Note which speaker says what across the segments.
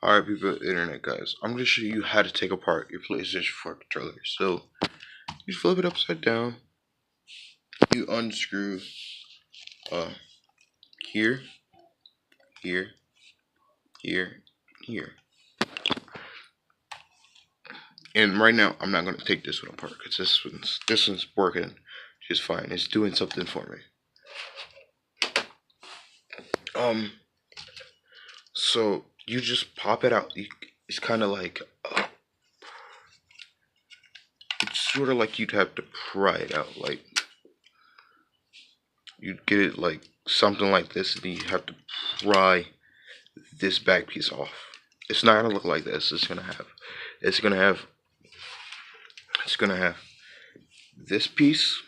Speaker 1: Alright, people of the internet, guys. I'm going to show you how to take apart your PlayStation 4 controller. So, you flip it upside down. You unscrew here, here, here, here. And right now, I'm not going to take this one apart because this one's working just fine. It's doing something for me. So you just pop it out. It's kind of like it's sort of like you'd have to pry it out. Like you'd get it like something like this, and you have to pry this back piece off. It's not gonna look like this. It's gonna have this piece,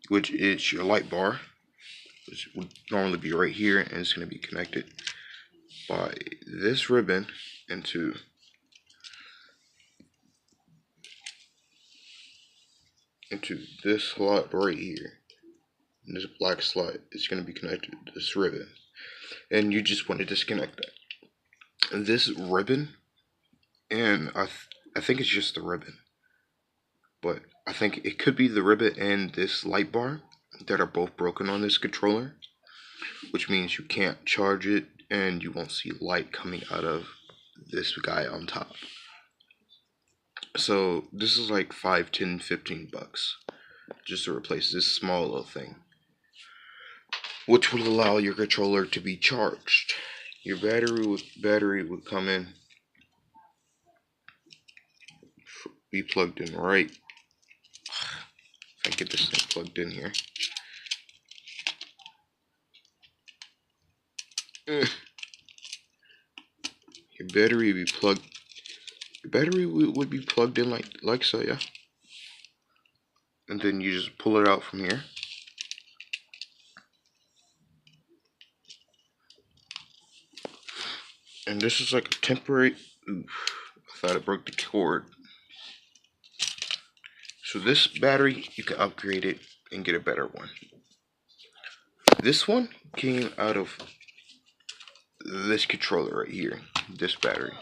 Speaker 1: which is your light bar, which would normally be right here, and it's gonna be connected by this ribbon into this slot right here. And this black slot is going to be connected to this ribbon, and you just want to disconnect that. And this ribbon, and I think it's just the ribbon, but I think it could be the ribbon and this light bar that are both broken on this controller, which means you can't charge it and you won't see light coming out of this guy on top. So this is like 5, 10, 15 bucks just to replace this small little thing, which will allow your controller to be charged. Your battery would come in, be plugged in right. If I get this thing plugged in here. Your battery would be plugged. Your battery would be plugged in like so, yeah. And then you just pull it out from here. And this is like a temporary. Oof, I thought it broke the cord. So this battery, you can upgrade it and get a better one. This one came out of this controller right here, this battery.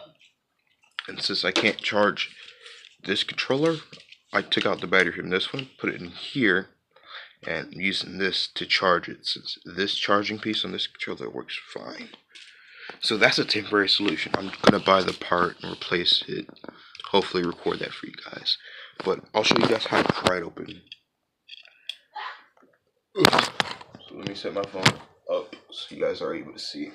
Speaker 1: And since I can't charge this controller, I took out the battery from this one, put it in here, and I'm using this to charge it, since this charging piece on this controller works fine. So that's a temporary solution. I'm gonna buy the part and replace it. Hopefully record that for you guys. But I'll show you guys how to pry it open. So let me set my phone up so you guys are able to see.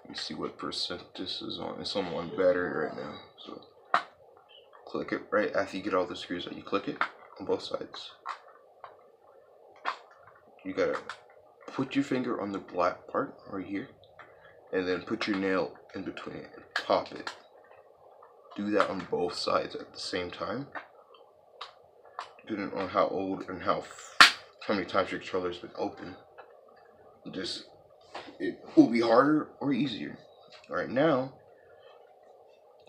Speaker 1: Let me see what percent this is on. It's on 1 battery right now. So click it right after you get all the screws out. You click it on both sides. You gotta put your finger on the black part right here, and then put your nail in between it and pop it. Do that on both sides at the same time, depending on how old and how many times your controller's been open. It will be harder or easier. Right now,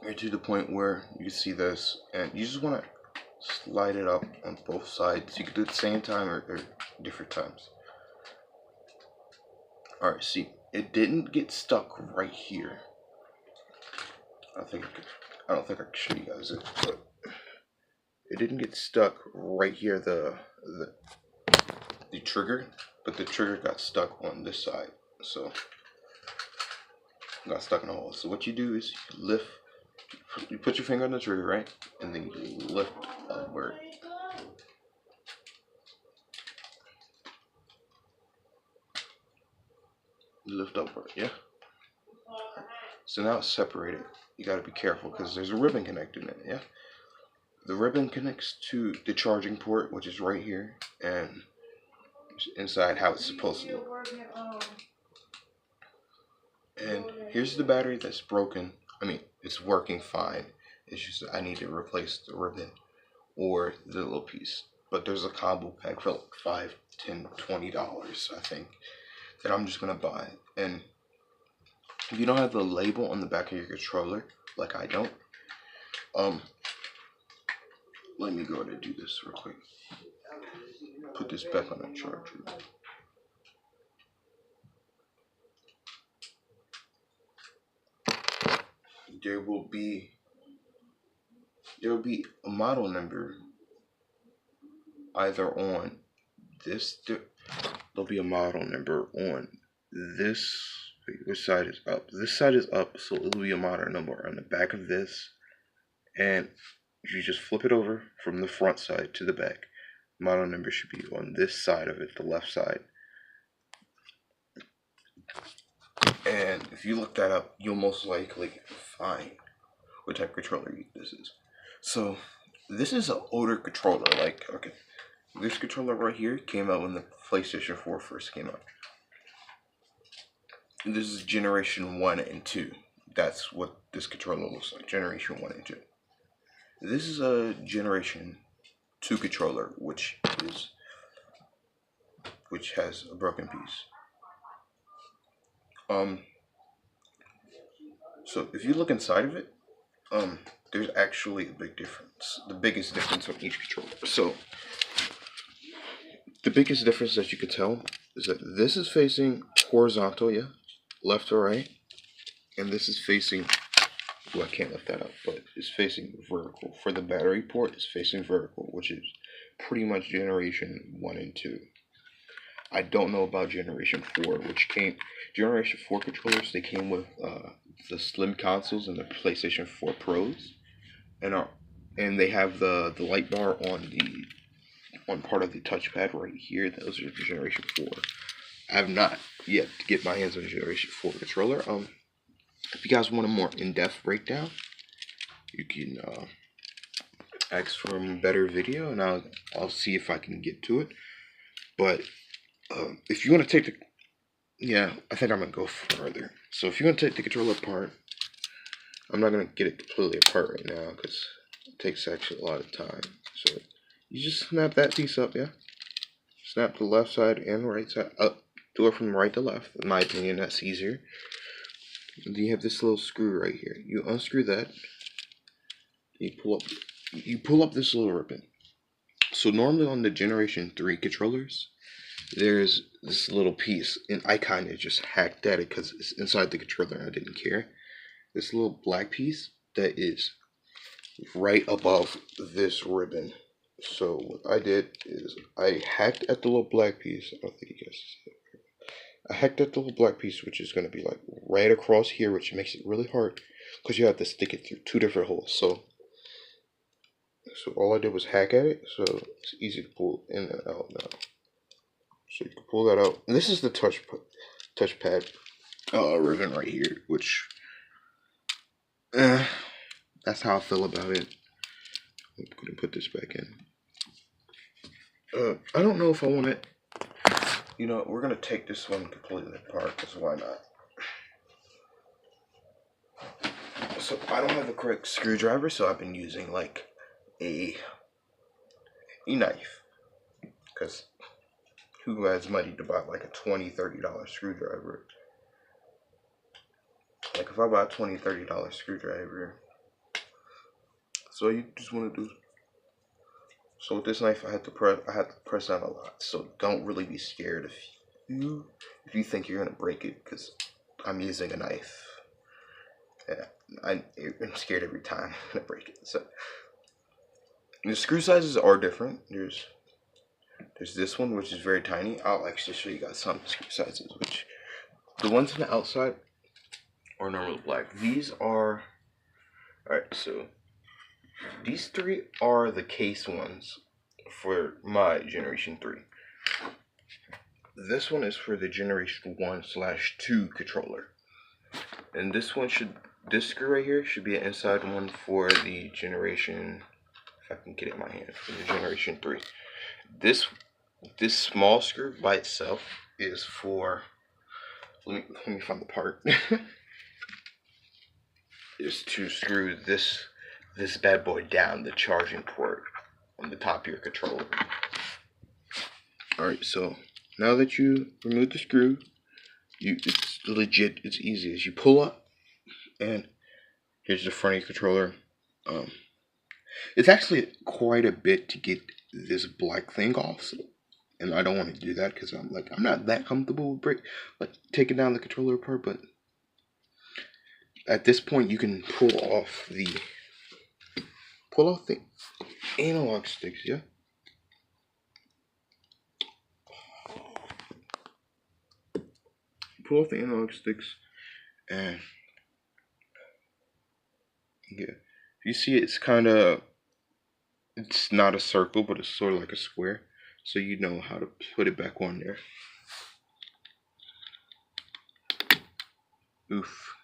Speaker 1: you're to the point where you can see this, and you just want to slide it up on both sides. You can do it at the same time or different times. Alright, see, it didn't get stuck right here. I don't think I can show you guys it, but it didn't get stuck right here, the trigger, but the trigger got stuck on this side. So got stuck in a hole. So what you do is you put your finger on the trigger, right? And then you lift upward. Lift upward, yeah? So now it's separated. You gotta be careful because there's a ribbon connected in it, yeah? The ribbon connects to the charging port, which is right here, and inside how it's supposed to look. And here's the battery that's broken. I mean, it's working fine. It's just I need to replace the ribbon or the little piece. But there's a combo pack for like $5, $10, $20, I think, that I'm just gonna buy. And if you don't have the label on the back of your controller, like I don't, let me go ahead and do this real quick. Put this back on the charger. There will be a model number either on this. There'll be a model number on this. Wait, which side is up? This side is up, so it'll be a model number on the back of this, and you just flip it over from the front side to the back. Model number should be on this side of it, the left side. And if you look that up, you'll most likely find what type of controller this is. So this is an older controller. Like, okay, this controller right here came out when the PlayStation 4 first came out. This is generation 1 and 2. That's what this controller looks like, generation 1 and 2. This is a generation 2 controller, which has a broken piece. So if you look inside of it, there's actually a big difference. The biggest difference on each controller. So the biggest difference that you could tell is that this is facing horizontal, yeah, left to right, and this is facing, well, I can't lift that up, but it's facing vertical. For the battery port, it's facing vertical, which is pretty much generation 1 and 2. I don't know about generation 4, which came, generation 4 controllers, they came with the slim consoles and the PlayStation 4 Pros, and they have the light bar on part of the touchpad right here. Those are generation 4. I have not yet to get my hands on a generation 4 controller. If you guys want a more in-depth breakdown, you can ask for a better video, and I'll see if I can get to it. But if you want to take the, yeah, I think I'm gonna go further. So if you want to take the controller apart, I'm not gonna get it completely apart right now because it takes actually a lot of time. So you just snap that piece up, yeah. Snap the left side and right side up. Do it from right to left. In my opinion, that's easier. And then you have this little screw right here. You unscrew that. You pull up this little ribbon. So normally on the Generation 3 controllers, there's this little piece, and I kind of just hacked at it because it's inside the controller and I didn't care. This little black piece that is right above this ribbon. So what I did is I hacked at the little black piece. I don't think you guys see it. I hacked at the little black piece, which is going to be like right across here, which makes it really hard because you have to stick it through 2 different holes. So all I did was hack at it, so it's easy to pull in and out now. So you can pull that out. And this is the touchpad ribbon right here, which that's how I feel about it. I'm gonna put this back in. I don't know if I want it. You know, we're gonna take this one completely apart, because why not? So I don't have a correct screwdriver, so I've been using like a knife, because who has money to buy like a $20-$30 screwdriver? Like if I buy a $20-$30 screwdriver, so you just want to do. So with this knife, I have to press down a lot. So don't really be scared if you think you're gonna break it, because I'm using a knife. Yeah, I'm scared every time I'm gonna break it. So the screw sizes are different. There's this one, which is very tiny. I'll actually show you guys some screw sizes, which the ones on the outside are normally black. These are, alright, so these 3 are the case ones for my Generation 3. This one is for the Generation 1/2 controller. And this screw right here should be an inside one for the Generation, if I can get it in my hand, for the Generation 3. This small screw by itself is for, let me find the part. Is to screw this bad boy down, the charging port on the top of your controller. Alright, so now that you remove the screw, it's legit, it's easy. As you pull up, and here's the front of your controller. It's actually quite a bit to get this black thing off, so, and I don't want to do that because I'm not that comfortable with taking down the controller apart. But at this point, you can pull off the analog sticks. Yeah, pull off the analog sticks, and yeah, you see it's not a circle, but it's sort of like a square. So you know how to put it back on there. Oof.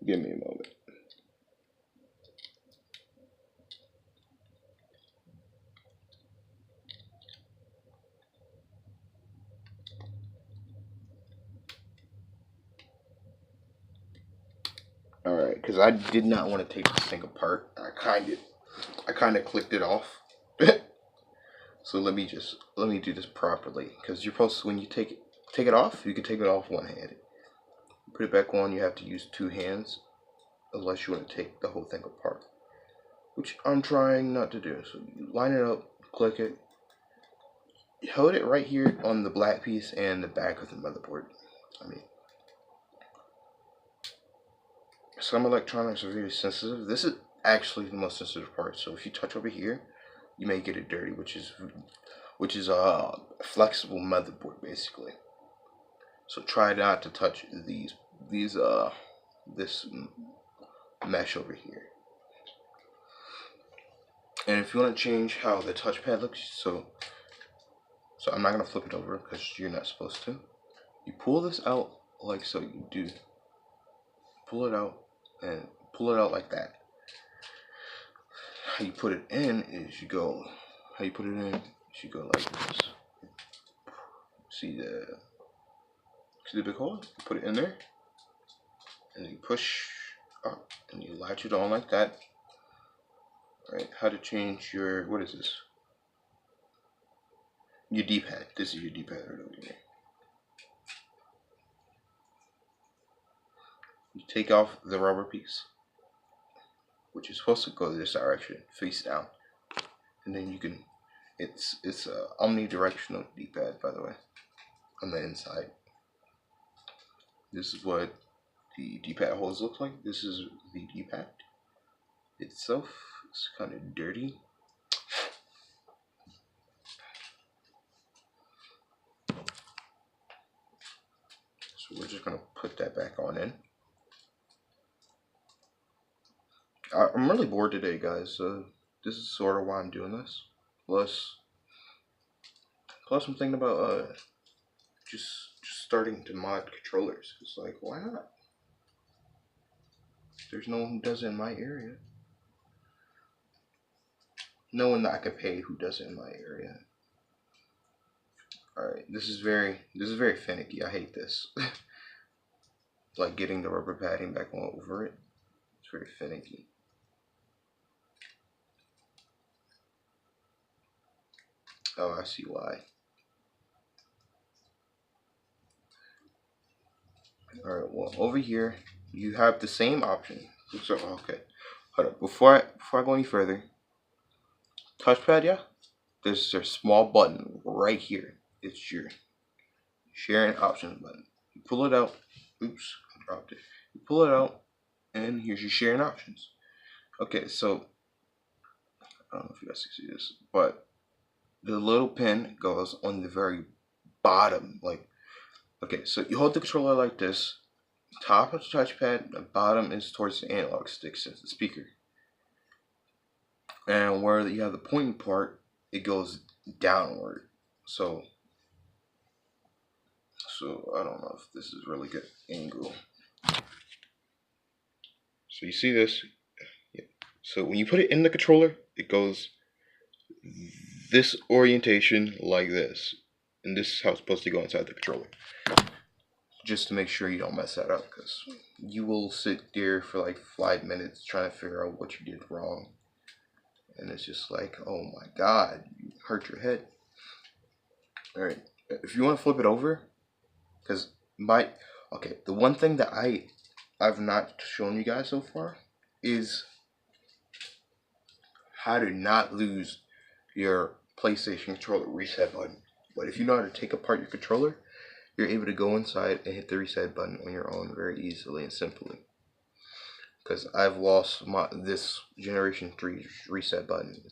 Speaker 1: Give me a moment. All right, because I did not want to take this thing apart. I kind of clicked it off. So let me do this properly. Because you're supposed to, when you take it off, you can take it off one hand. Put it back on. You have to use two hands, unless you want to take the whole thing apart, which I'm trying not to do. So you line it up, click it, hold it right here on the black piece and the back of the motherboard. Some electronics are very sensitive. This is actually the most sensitive part. So if you touch over here, you may get it dirty, which is a flexible motherboard basically. So try not to touch this mesh over here. And if you want to change how the touchpad looks, so I'm not gonna flip it over because you're not supposed to. You pull this out like so. You do pull it out and pull it out like that. How you put it in is you go. How you put it in is you go like this. See the big hole? You put it in there, and you push up, and you latch it on like that. All right. How to change your, what is this? Your D-pad. This is your D-pad right over here. You take off the rubber piece, which is supposed to go this direction, face down, and then you can. It's a omnidirectional D-pad, by the way, on the inside. This is what the D-pad holes look like. This is the D-pad itself. It's kind of dirty. So we're just gonna put that back on in. I'm really bored today, guys. This is sort of why I'm doing this. Plus I'm thinking about just starting to mod controllers. It's like, why not? There's no one who does it in my area. No one that I could pay who does it in my area. All right, this is very finicky. I hate this. Like getting the rubber padding back on over it. It's very finicky. Oh, I see why. Alright, well, over here, you have the same option. So, okay. Hold up. Before I go any further, touchpad, yeah? There's a small button right here. It's your sharing options button. You pull it out. Oops, I dropped it. You pull it out, and here's your sharing options. Okay, so, I don't know if you guys can see this, but the little pin goes on the very bottom. Like, okay, so you hold the controller like this. Top of the touchpad, the bottom is towards the analog stick, since the speaker. And where you have the pointing part, it goes downward. So I don't know if this is really good angle. So you see this? Yeah. So when you put it in the controller, it goes this orientation like this. And this is how it's supposed to go inside the controller. Just to make sure you don't mess that up, because you will sit there for like 5 minutes trying to figure out what you did wrong. And it's just like, oh my god, you hurt your head. Alright, if you want to flip it over, because Okay, the one thing that I've not shown you guys so far is how to not lose your PlayStation controller reset button. But if you know how to take apart your controller, you're able to go inside and hit the reset button on your own very easily and simply. Because I've lost this Generation 3 reset button.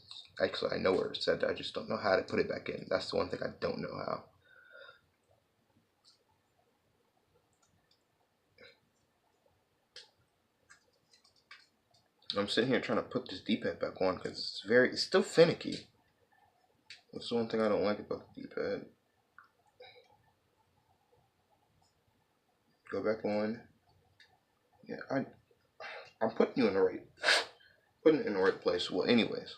Speaker 1: Actually, I know where it's at. I just don't know how to put it back in. That's the one thing I don't know how. I'm sitting here trying to put this D-pad back on because it's still finicky. That's the one thing I don't like about the D-pad. Go back on. Yeah, I'm putting it in the right place. Well, anyways,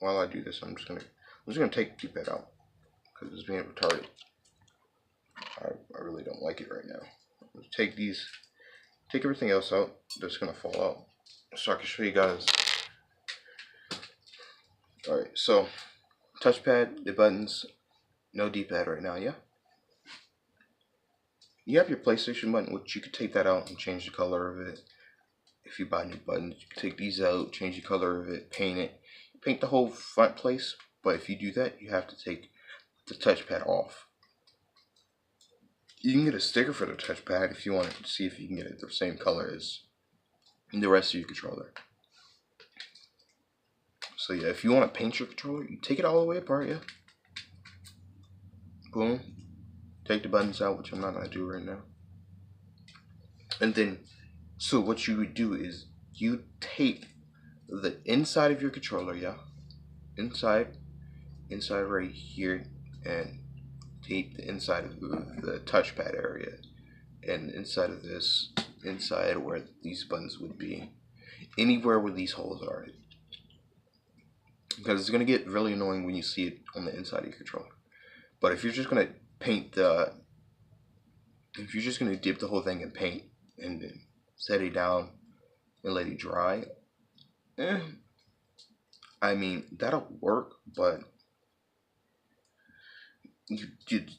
Speaker 1: while I do this, I'm just gonna take the D-pad out because it's being retarded. I really don't like it right now. Let's take everything else out that's gonna fall out, so I can show you guys. All right, so touchpad, the buttons, no D-pad right now. Yeah. You have your PlayStation button, which you could take that out and change the color of it. If you buy new buttons, you can take these out, change the color of it, paint the whole front place. But if you do that, you have to take the touchpad off. You can get a sticker for the touchpad if you want to see if you can get it the same color as the rest of your controller. So yeah, if you want to paint your controller, you take it all the way apart, yeah. Boom. Take the buttons out, which I'm not gonna do right now. And then, so what you would do is you tape the inside of your controller, yeah, inside right here, and tape the inside of the touchpad area, and inside of this, inside where these buttons would be, anywhere where these holes are, because it's gonna get really annoying when you see it on the inside of your controller. But if you're just gonna if you're just gonna dip the whole thing in paint and then set it down and let it dry, I mean that'll work, but it's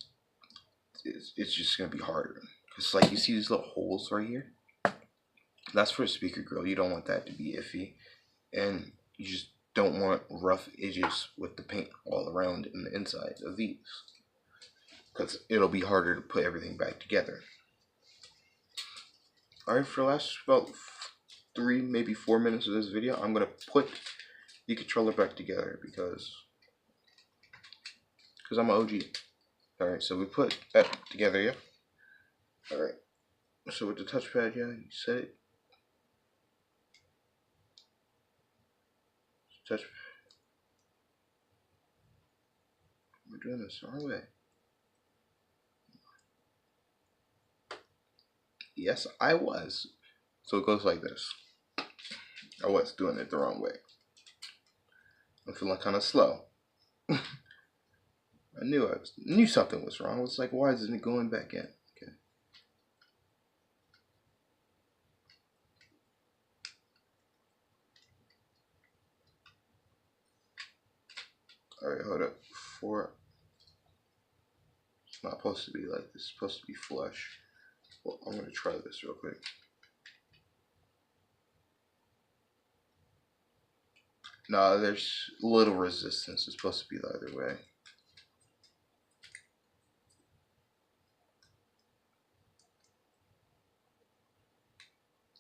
Speaker 1: just gonna be harder. It's like you see these little holes right here. That's for a speaker grill. You don't want that to be iffy, and you just don't want rough edges with the paint all around in the inside of these, because it'll be harder to put everything back together. Alright, for the last about 3, maybe 4 minutes of this video, I'm gonna put the controller back together because I'm an OG. Alright, so we put that together, yeah? Alright, so with the touchpad, yeah, you set it. Touch. We're doing this the wrong way. Yes, I was. So it goes like this. I was doing it the wrong way. I'm feeling kind of slow. I knew something was wrong. I was like, why isn't it going back in? Okay. Alright, hold up. It's not supposed to be like this. It's supposed to be flush. Well, I'm gonna try this real quick. No, there's little resistance. It's supposed to be the other way.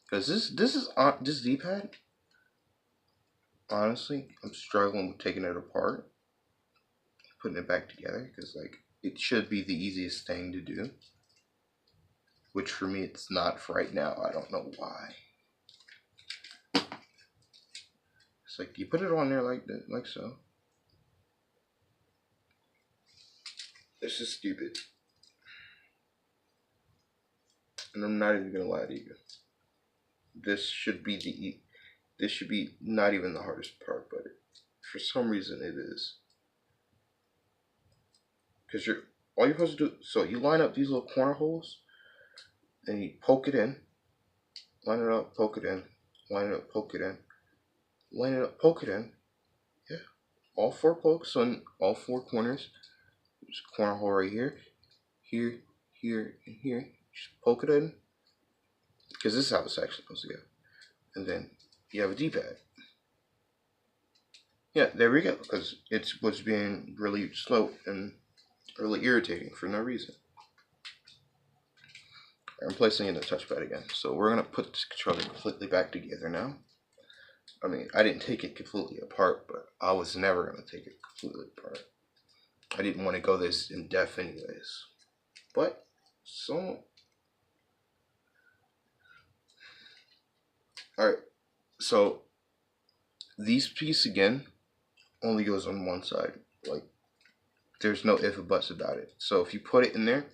Speaker 1: Cause this D-pad. Honestly, I'm struggling with taking it apart, putting it back together, because like it should be the easiest thing to do. Which for me, it's not for right now. I don't know why. It's like you put it on there like that, like so. This is stupid. And I'm not even gonna lie to you. This should be not even the hardest part, but for some reason it is. Because all you're supposed to do, so you line up these little corner holes, and you poke it in, line it up, poke it in, line it up, poke it in, line it up, poke it in. Yeah, all 4 pokes on all 4 corners. There's a corner hole right here, here, here, and here. Just poke it in, because this is how it's actually supposed to go. And then you have a D-pad. Yeah, there we go. Because it was being really slow and really irritating for no reason. I'm placing in the touchpad again. So we're gonna put this controller completely back together now. I mean, I didn't take it completely apart, but I was never gonna take it completely apart. I didn't want to go this in depth anyways. But so alright, so these pieces again only goes on one side. Like there's no if or buts about it. So if you put it in there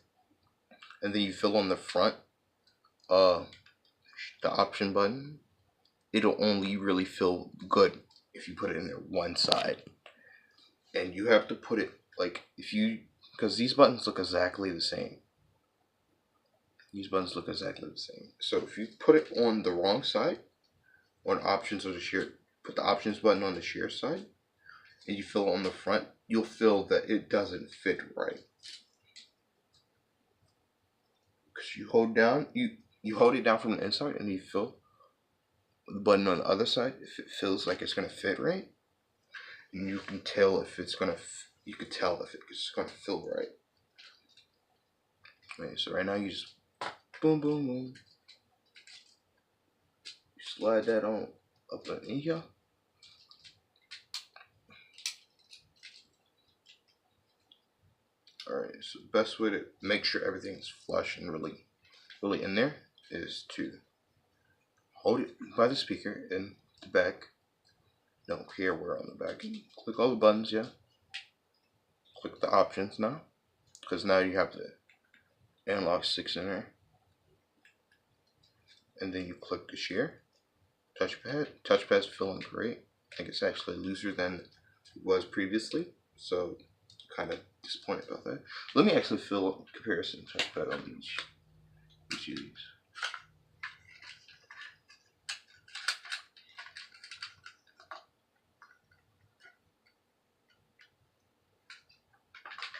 Speaker 1: and then you fill on the front the option button, it'll only really feel good if you put it in there one side. And you have to put it like if you, because these buttons look exactly the same. These buttons look exactly the same. So if you put it on the wrong side, on options or the share, put the options button on the share side, and you fill on the front, you'll feel that it doesn't fit right. Because you hold down, you hold it down from the inside, and you feel the button on the other side. If it feels like it's gonna fit right, and you can tell if it's gonna, you can tell if it's gonna feel right. Okay, so right now you just boom, boom, boom. You slide that on up in here. Alright, so the best way to make sure everything's flush and really in there is to hold it by the speaker in the back. No, here we're on the back. Click all the buttons, yeah. Click the options now, because now you have the analog sticks in there. And then you click the share. Touchpad. Touchpad's feeling great. I think it's actually looser than it was previously, so kind of disappointed about that. Let me actually fill a comparison touchpad on each of these.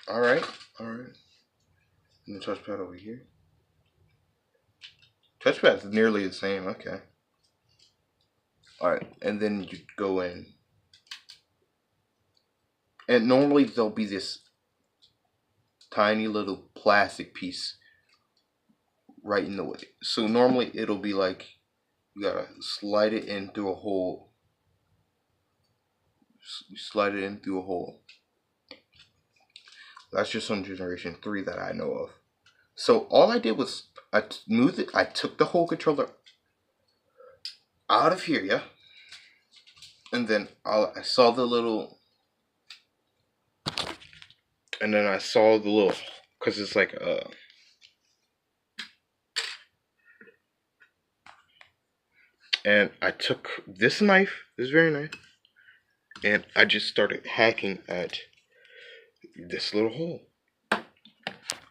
Speaker 1: Alright. And the touchpad over here. Touchpad's nearly the same, okay. Alright, and then you go in. And normally there'll be this tiny little plastic piece right in the way. So normally it'll be like you gotta slide it in through a hole. Slide it in through a hole. That's just on generation 3 that I know of. So all I did was I moved it. I took the whole controller out of here, yeah. And then I saw the little, and then I saw the little, cause it's like and I took this knife, this very knife, and I just started hacking at this little hole.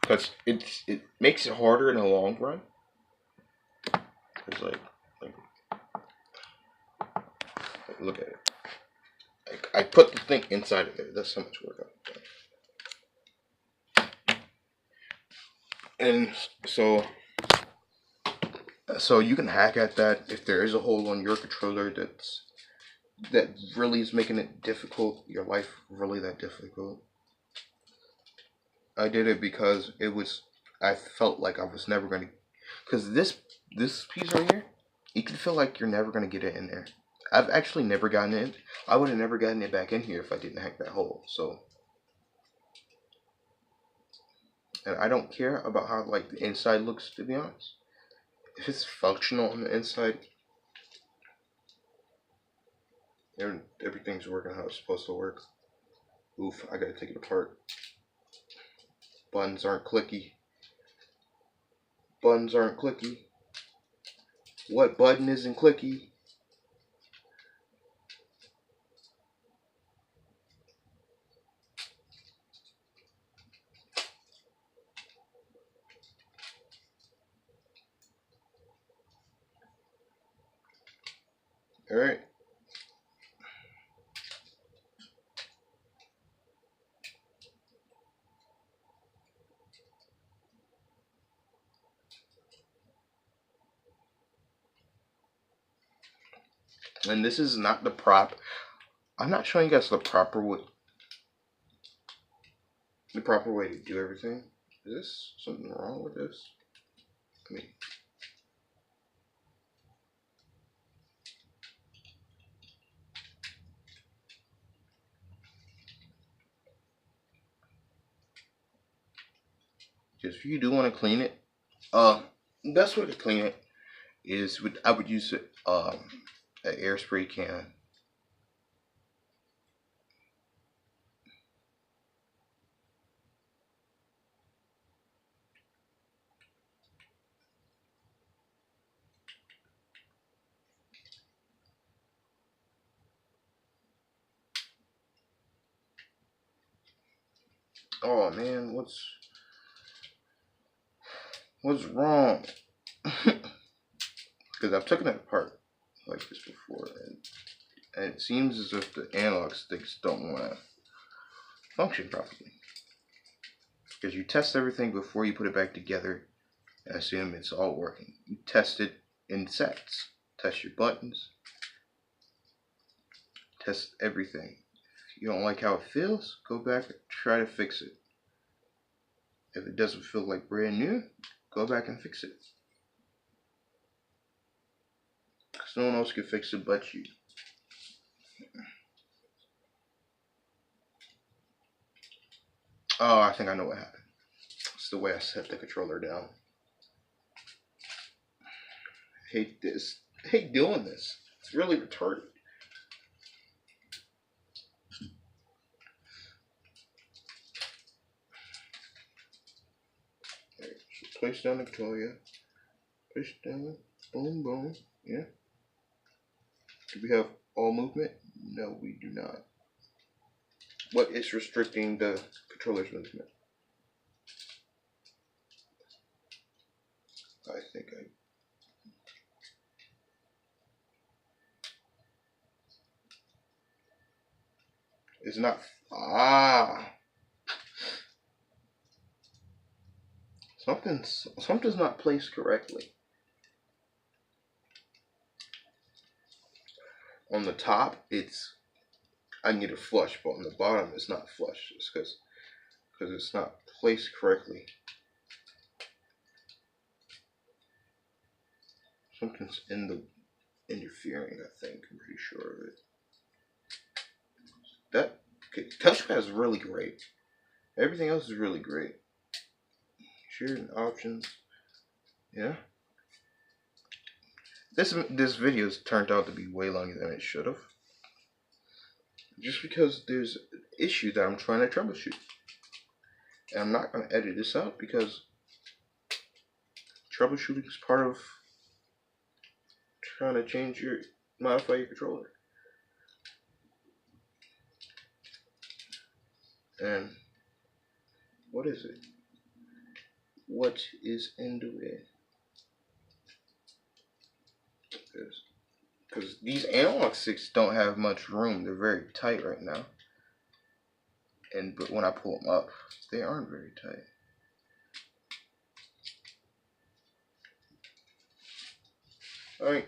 Speaker 1: Because it makes it harder in the long run. It's like look at it. I put the thing inside of there. That's how much work I've done. And so you can hack at that if there is a hole on your controller that really is making it difficult, your life really that difficult. I did it because I felt like I was never gonna, because this piece right here, you can feel like you're never gonna get it in there. I've actually never gotten it. I would have never gotten it back in here if I didn't hack that hole. So, and I don't care about how like the inside looks, to be honest. If it's functional on the inside, everything's working how it's supposed to work. Oof, I gotta take it apart. Buttons aren't clicky. Buttons aren't clicky. What button isn't clicky? Alright. And this is not the prop. I'm not showing you guys the proper way. The proper way to do everything. Is this something wrong with this? I mean, if you do want to clean it, best way to clean it is I would use an air spray can. Oh man, what's wrong? Because I've taken it apart like this before, and it seems as if the analog sticks don't want to function properly. Because you test everything before you put it back together and assume it's all working. You test it in sets. Test your buttons. Test everything. If you don't like how it feels, go back and try to fix it. If it doesn't feel like brand new, go back and fix it. Because no one else can fix it but you. Oh, I think I know what happened. It's the way I set the controller down. I hate this. I hate doing this. It's really retarded. Alright, so place down the controller, yeah. Push down. Boom, boom. Yeah. Do we have all movement? No, we do not. What is restricting the controller's movement? I think I... It's not... Ah! Something's not placed correctly. On the top, I need a flush, but on the bottom, it's not flush. It's because it's not placed correctly. Something's interfering, I think. I'm pretty sure of it. That touchpad is really great. Everything else is really great. Sharing options. Yeah. This video has turned out to be way longer than it should have. Just because there's an issue that I'm trying to troubleshoot. And I'm not going to edit this out because troubleshooting is part of trying to modify your controller. And what is it? What is in the way? Because these analog sticks don't have much room. They're very tight right now. But when I pull them up, they aren't very tight. Alright.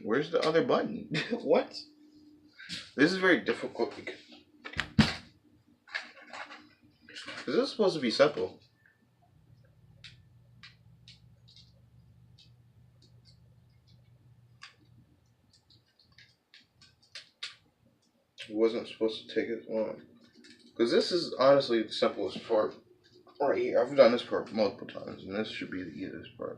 Speaker 1: Where's the other button? What? This is very difficult because this is supposed to be simple. It wasn't supposed to take as long. Because this is honestly the simplest part right here. I've done this part multiple times, and this should be the easiest part.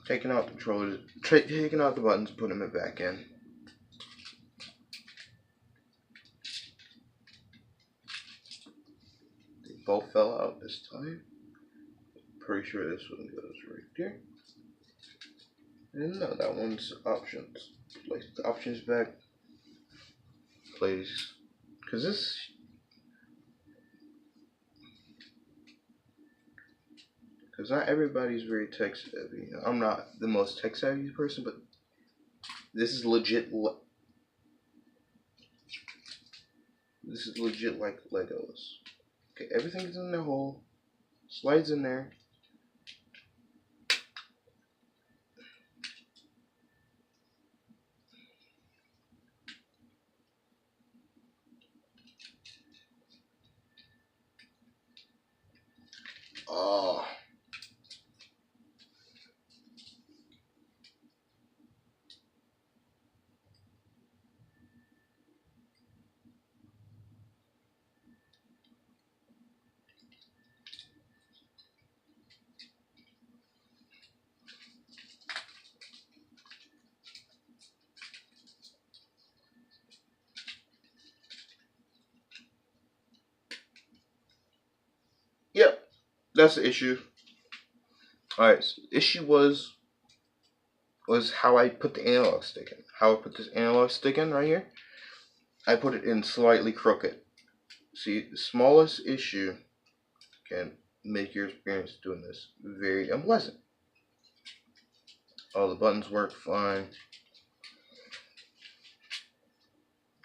Speaker 1: Taking out the controllers, taking out the buttons, putting them back in. They both fell out this time. Pretty sure this one goes right there. And no, that one's options. Place the options back. place, because not everybody's very tech savvy. I'm not the most tech savvy person, but this is legit. This is legit like Legos. Okay, everything's in the hole. Slides in there. Oh. Yep, that's the issue. Alright, so the issue was how I put the analog stick in. How I put this analog stick in right here. I put it in slightly crooked. See, the smallest issue can make your experience doing this very unpleasant. All the buttons work fine.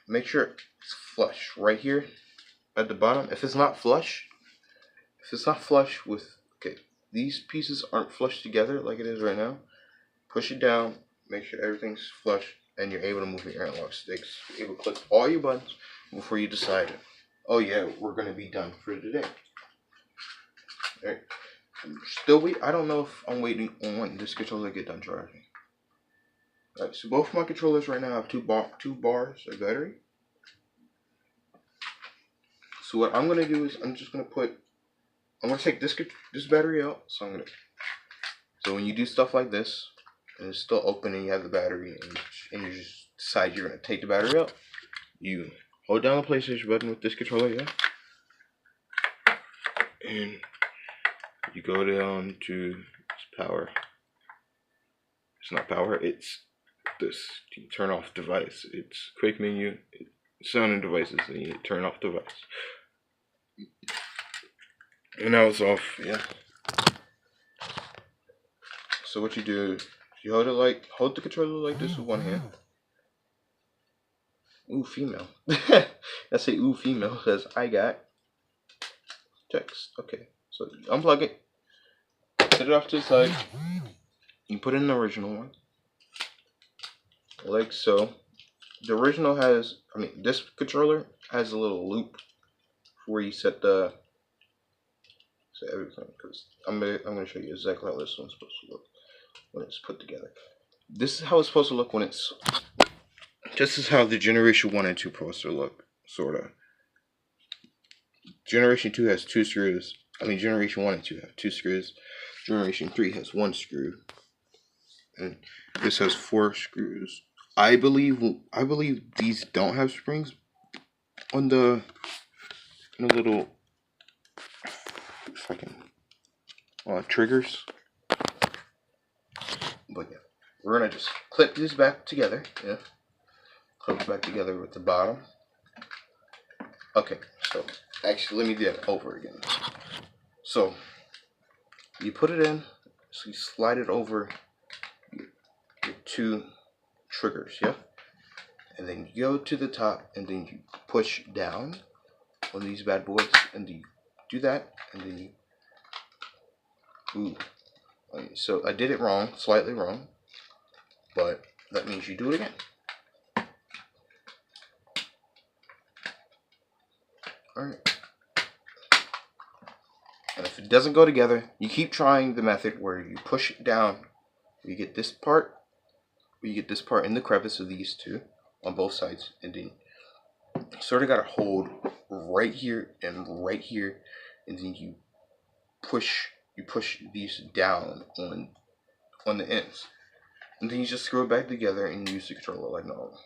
Speaker 1: Make sure it's flush right here at the bottom. If it's not flush with, okay, these pieces aren't flush together like it is right now, push it down, make sure everything's flush, and you're able to move your analog sticks. You're able to click all your buttons before you decide, oh yeah, we're going to be done for today. Alright. I don't know if I'm waiting on this controller to get done charging. Alright, so both my controllers right now have two bars of battery. So what I'm gonna do is I'm gonna take this battery out. So when you do stuff like this and it's still open and you have the battery and you just decide you're gonna take the battery out, you hold down the PlayStation button with this controller, yeah, and you go down to power. It's not power, it's this. You turn off device. It's quick menu, sound and devices, and you turn off device. And now it's off, yeah. So what you do, you hold the controller like this with one hand. Ooh, female. I say ooh, female because I got text. Okay, so you unplug it, set it off to the side. You put in the original one, like so. The original this controller has a little loop where you set everything. Because I'm gonna show you exactly how this one's supposed to look when it's put together. This is how it's supposed to look when it's. This is how the Generation 1 and 2 supposed to look, sorta. Generation 2 has 2 screws. Generation 1 and 2 have 2 screws. Generation 3 has 1 screw. And this has 4 screws. I believe these don't have springs on the little fucking triggers. But yeah, we're gonna just clip these back together. Yeah, clip it back together with the bottom. Okay, so actually, let me do that over again. So you put it in, so you slide it over your 2 triggers, yeah, and then you go to the top, and then you push down on these bad boys, and then you do that, and then you so I did it wrong, slightly wrong, but that means you do it again. Alright. And if it doesn't go together, you keep trying the method where you push it down. You get this part in the crevice of these 2 on both sides, and then you sort of got to hold right here, and then you push these down on the ends, and then you just screw it back together and use the controller like normal.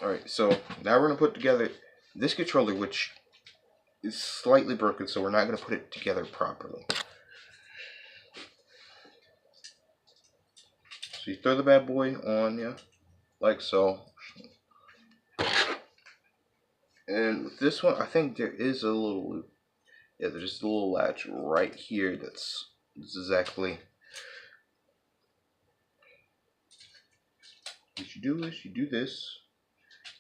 Speaker 1: Alright, so now we're going to put together this controller, which is slightly broken, so we're not going to put it together properly. So you throw the bad boy on, yeah, like so. And with this one, I think there is a little, yeah, there's a little latch right here that's exactly what you do is you do this.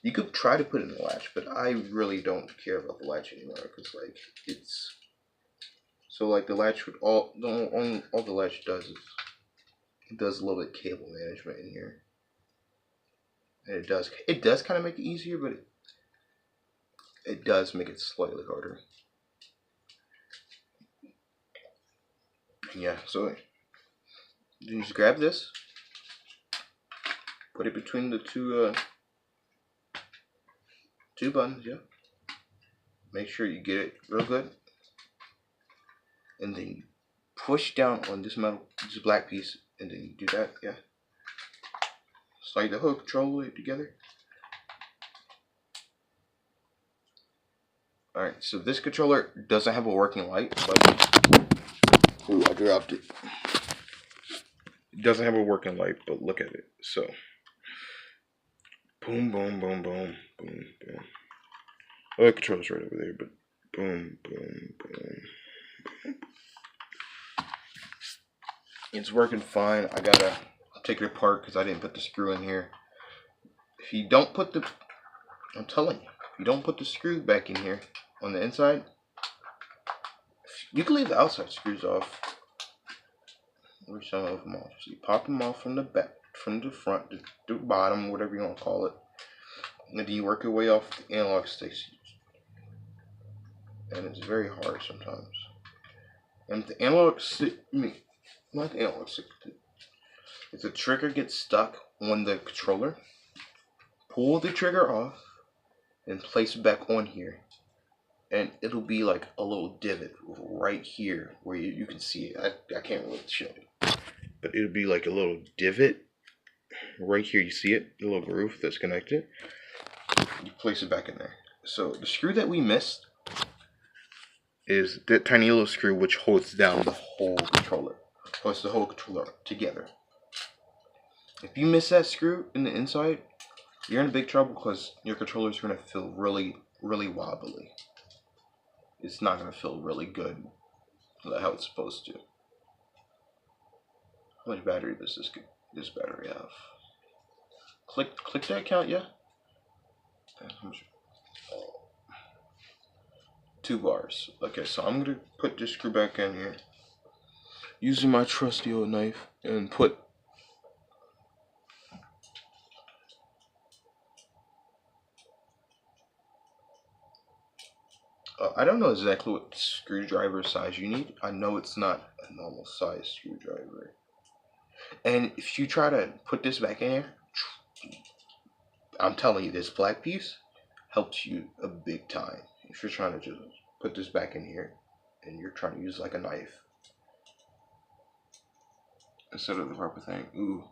Speaker 1: You could try to put in the latch, but I really don't care about the latch anymore because like it's so like the latch would all the latch does is it does a little bit of cable management in here, and it does kind of make it easier, but it does make it slightly harder. Yeah, so you just grab this, put it between the two buttons. Yeah, make sure you get it real good, and then you push down on this black piece, and then you do that. Yeah, slide the whole controller together. Alright, so this controller doesn't have a working light, but ooh, I dropped it. It doesn't have a working light, but look at it. So boom, boom, boom, boom, boom, boom. Oh, the controller's right over there, but boom, boom, boom. It's working fine. I gotta take it apart because I didn't put the screw in here. If you don't put the, I'm telling you, if you don't put the screw back in here on the inside, you can leave the outside screws off. Or some of them off. So you pop them off from the back, from the front, the bottom, whatever you want to call it. And then you work your way off the analog sticks. And it's very hard sometimes. And if the analog stick, not the analog stick, if the trigger gets stuck on the controller, pull the trigger off and place it back on here. And it'll be like a little divot right here where you can see it. I can't really show you. But it'll be like a little divot right here. You see it? The little groove that's connected. You place it back in there. So the screw that we missed is that tiny little screw which holds down the whole controller. Holds the whole controller together. If you miss that screw in the inside, you're in big trouble because your controller is going to feel really, really wobbly. It's not going to feel really good like how it's supposed to. How much battery does this battery have? Click that count, yeah? 2 bars. Okay, so I'm going to put this screw back in here. Using my trusty old knife and put I don't know exactly what screwdriver size you need. I know it's not a normal size screwdriver. And if you try to put this back in here, I'm telling you, this black piece helps you a big time. If you're trying to just put this back in here and you're trying to use like a knife instead of the proper thing. Ooh,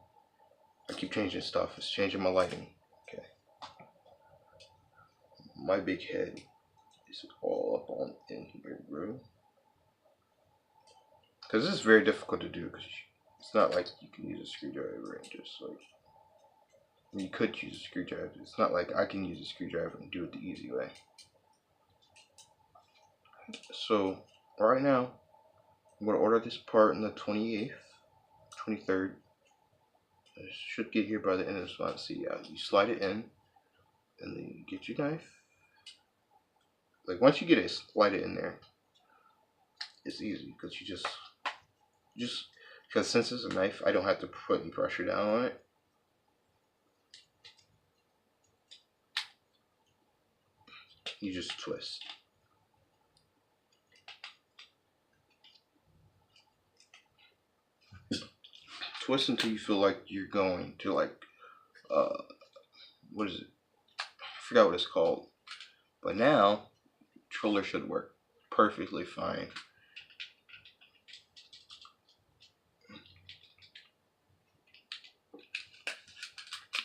Speaker 1: I keep changing stuff. It's changing my lighting. Okay. My big head is all up on in here, bro. Because this is very difficult to do because it's not like you can use a screwdriver and just like, you could use a screwdriver. It's not like I can use a screwdriver and do it the easy way. So right now, I'm going to order this part on the 28th, 23rd. It should get here by the end of this month. See, yeah, you slide it in, and then you get your knife. Like once you get it, slide it in there. It's easy because you just because since it's a knife, I don't have to put any pressure down on it. You just twist. Twist until you feel like you're going to like, what is it? I forgot what it's called. But now, controller should work perfectly fine.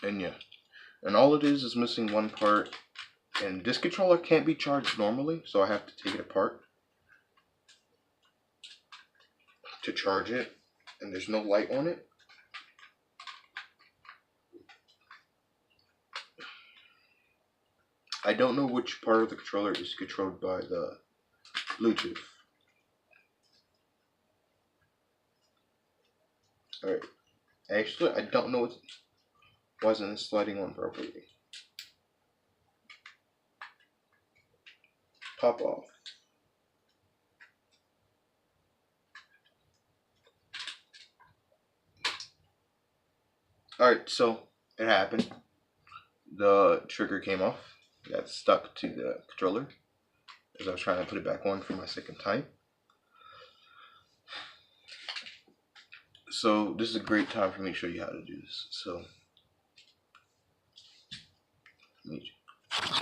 Speaker 1: And yeah, and all it is missing one part. And this controller can't be charged normally, so I have to take it apart to charge it. And there's no light on it. I don't know which part of the controller is controlled by the Bluetooth. Alright. Actually, I don't know why isn't it sliding on properly. Pop off. Alright, so it happened. The trigger came off. Got stuck to the controller as I was trying to put it back on for my second time. So this is a great time for me to show you how to do this. So let me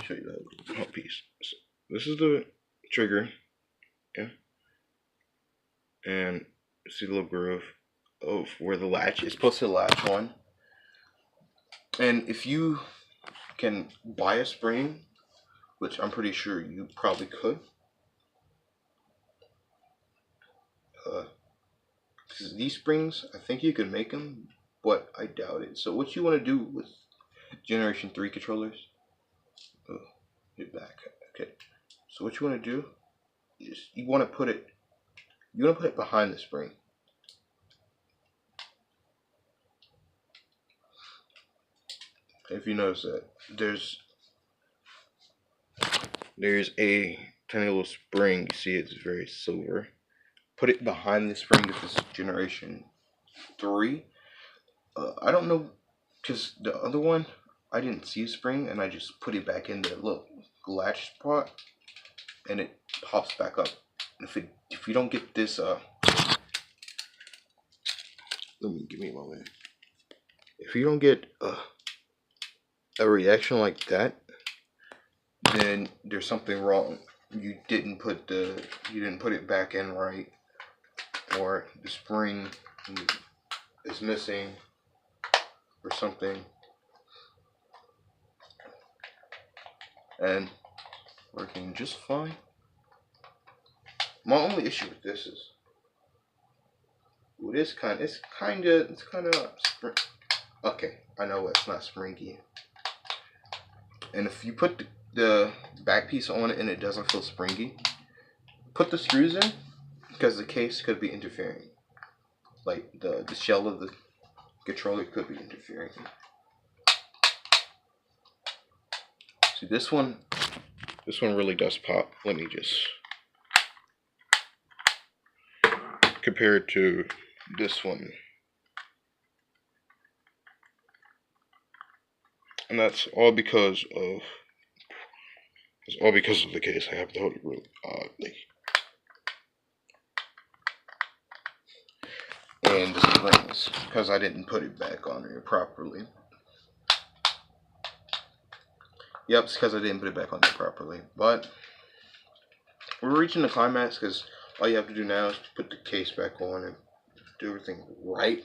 Speaker 1: show you that one piece. So this is the trigger, yeah, and see the little groove of where the latch is supposed to latch on. And if you can buy a spring, which I'm pretty sure you probably could, because these springs, I think you can make them, but I doubt it. So what you want to do with Generation 3 controllers, get back, okay. So what you want to do is you want to put it behind the spring. If you notice that there's a tiny little spring, you see it's very silver. Put it behind the spring of this Generation 3. I don't know, because the other one I didn't see a spring and I just put it back in the little latch spot and it pops back up. And if you don't get this give me a moment. If you don't get a reaction like that, then there's something wrong. You didn't put it back in right, or the spring is missing or something. And working just fine. My only issue with this is it's kind of okay, I know it's not springy. And if you put the back piece on it and it doesn't feel springy, put the screws in, because the case could be interfering. Like the shell of the controller could be interfering. See, this one really does pop. Let me just compare it to this one. And that's all because of the case. I have to hold it really oddly. And the springs, because I didn't put it back on here properly. Yep, it's because I didn't put it back on there properly. But we're reaching the climax, because all you have to do now is put the case back on and do everything right.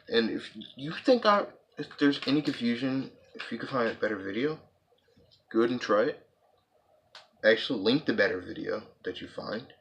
Speaker 1: And if you think if there's any confusion, if you can find a better video, go ahead and try it. Actually, link the better video that you find.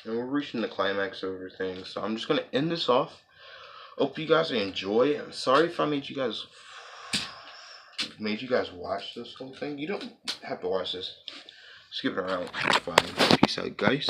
Speaker 1: And we're reaching the climax of everything, so I'm just gonna end this off. Hope you guys enjoy. I'm sorry if I made you guys watch this whole thing. You don't have to watch this. Skip it around. Fine. Peace out, guys.